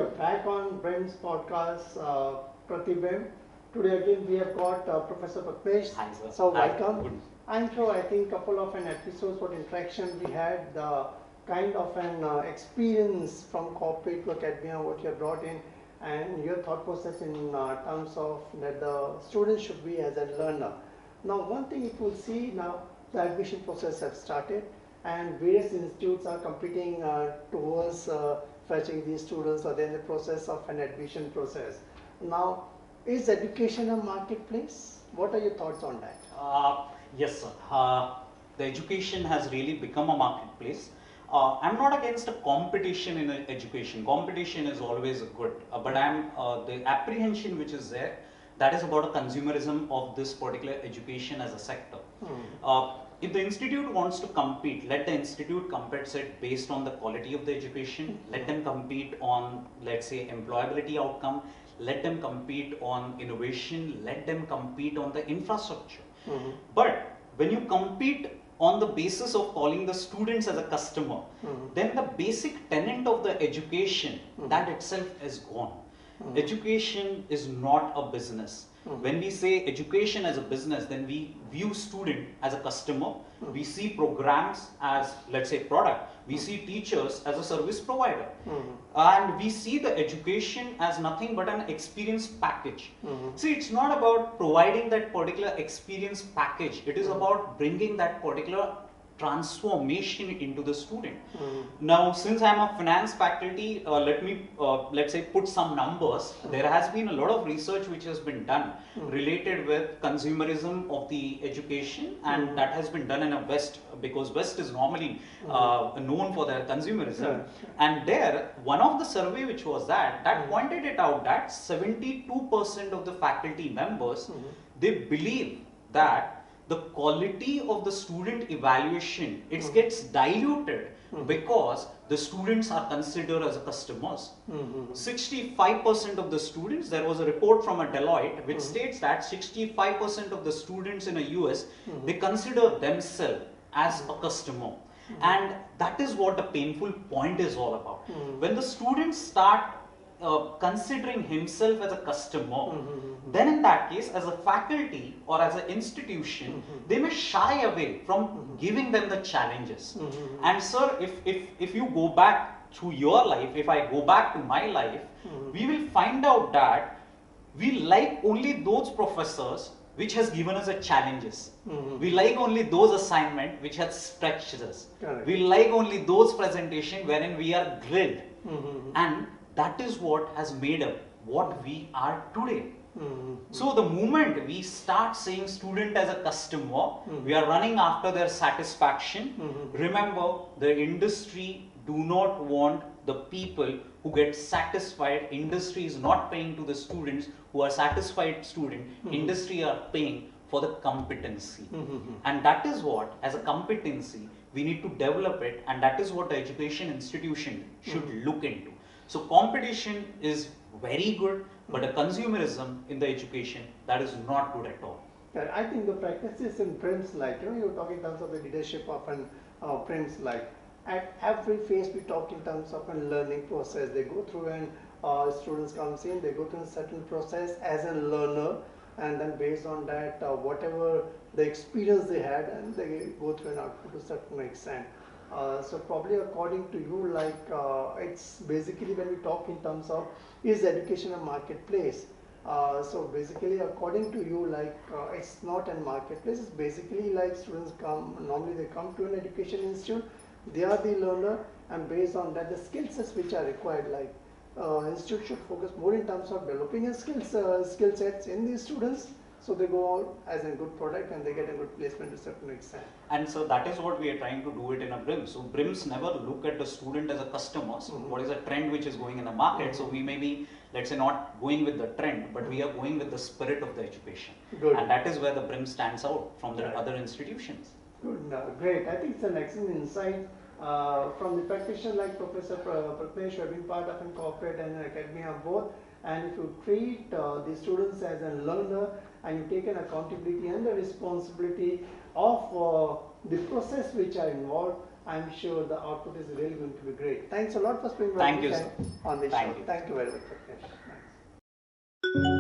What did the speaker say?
are back on BRIMS podcast, Pratibimb. Today again we have got Professor Prathmesh. Hi, sir. So Hi. welcome. Good. And so I think couple of an episodes what interaction we had, the kind of an experience from corporate to academia what you have brought in, and your thought process in terms of that the student should be as a learner. Now one thing you will see now the admission process have started and various institutes are competing towards fetching these students or they're in the process of an admission process. Now, is education a marketplace? What are your thoughts on that? Yes, sir. The education has really become a marketplace. I'm not against a competition in education. Competition is always good, but the apprehension which is there, that is about a consumerism of this particular education as a sector. If the institute wants to compete, let the institute compete it based on the quality of the education. Let them compete on, let's say, employability outcome. Let them compete on innovation. Let them compete on the infrastructure. But when you compete on the basis of calling the students as a customer, then the basic tenet of the education, that itself is gone. Education is not a business. When we say education as a business, then we view student as a customer. We see programs as, let's say, product. We see teachers as a service provider. And we see the education as nothing but an experience package. See, it's not about providing that particular experience package. It is about bringing that particular transformation into the student. Now, since I'm a finance faculty, let me let's say put some numbers. There has been a lot of research which has been done related with consumerism of the education, and that has been done in a West, because West is normally known for their consumerism. And there, one of the survey which was that pointed it out that 72% of the faculty members, they believe that the quality of the student evaluation, it gets diluted because the students are considered as customers. 65% of the students, there was a report from a Deloitte which states that 65% of the students in the US, they consider themselves as a customer. And that is what the painful point is all about. When the students start considering himself as a customer, then in that case, as a faculty or as an institution, they may shy away from giving them the challenges. And sir, if you go back through your life, if I go back to my life, we will find out that we like only those professors which has given us a challenges. We like only those assignments which has stretched us. We like only those presentations wherein we are grilled. And that is what has made up what we are today. So the moment we start saying student as a customer, we are running after their satisfaction. Remember, the industry do not want the people who get satisfied. Industry is not paying to the students who are satisfied student. Industry are paying for the competency. And that is what, as a competency, we need to develop it, and that is what the education institution should look into. So competition is very good, but a consumerism in the education, that is not good at all. I think the practices in BRIMS, like you're talking in terms of the leadership of an BRIMS, like at every phase we talk in terms of a learning process. They go through and students comes in, they go through a certain process as a learner, and then based on that, whatever the experience they had, and they go through an output to a certain extent. So probably according to you, like it's basically when we talk in terms of is education a marketplace? So basically according to you, like it's not a marketplace. It's basically like students come, normally they come to an education institute, they are the learner, and based on that the skill sets which are required, like institute should focus more in terms of developing a skill sets in these students. So they go out as a good product and they get a good placement to a certain extent. And so that is what we are trying to do it in a BRIMS. So BRIMS never look at the student as a customer. So what is a trend which is going in the market? So we may be, let's say, not going with the trend, but we are going with the spirit of the education. Good. And that is where the BRIMS stands out from the other institutions. Good, great. I think it's an excellent insight from the practitioner like Professor Prathmesh, who have been part of a corporate and academia both. And if you treat the students as a learner, and you take an accountability and the responsibility of the process which are involved, I'm sure the output is really going to be great. Thanks a lot for spending Thank you, time sir. on this Thank show. you. Thank you very much. Thanks.